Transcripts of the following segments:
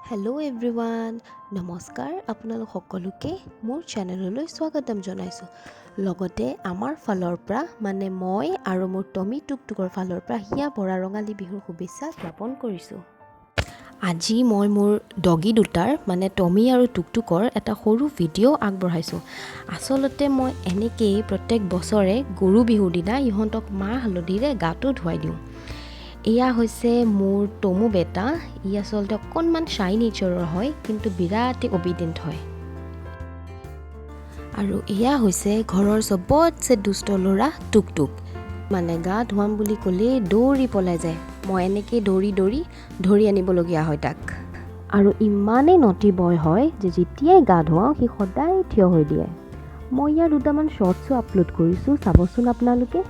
Hello' everyone নমস্কাৰ আপোনালোক সকলোকে মোৰ চেনেললৈ স্বাগতম জনাইছোঁ লগতে আমাৰ ফালৰ পৰা মানে মই আৰু মোৰ টমি টুকটুকৰ ফালৰ পৰা হিয়া বৰা ৰঙালী বিহুৰ শুভেচ্ছা জ্ঞাপন কৰিছোঁ। আজি মই মোৰ ডগী দুটাৰ মানে টমি আৰু টুকটুকৰ এটা সৰু ভিডিঅ' আগবঢ়াইছোঁ। আচলতে মই এনেকেই প্ৰত্যেক বছৰে গৰু বিহুৰ দিনা ইহঁতক মাহ হালধিৰে গাটো ধুৱাই দিওঁ। এয়া হৈছে মোৰ টমু বেটা। ই আচলতে অকণমান শ্বাই নেচাৰৰ হয় কিন্তু বিৰাটেই অবিডেণ্ট হয়। আৰু এয়া হৈছে ঘৰৰ চবতছে দুষ্ট ল'ৰা টুকটুক। মানে গা ধুৱাম বুলি ক'লেই দৌৰি পলাই যায়। মই এনেকৈ দৌৰি ধৰি আনিবলগীয়া হয় তাক। আৰু ইমানেই নটি বয় হয় যে যেতিয়াই গা ধুৱাওঁ সি সদায় থিয় হৈ দিয়ে। মই ইয়াৰ দুটামান শ্বৰ্টছো আপলোড কৰিছোঁ, চাবচোন আপোনালোকে।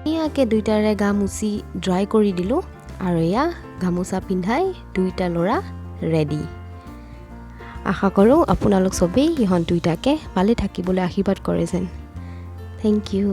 ধুনীয়াকৈ দুইটাৰে গা মুচি ড্ৰাই কৰি দিলোঁ আৰু এয়া গামোচা পিন্ধাই দুইটা ল'ৰা ৰেডি। আশা কৰোঁ আপোনালোক চবেই ইহঁত দুইটাকে ভালে থাকিবলৈ আশীৰ্বাদ কৰে যেন। Thank U.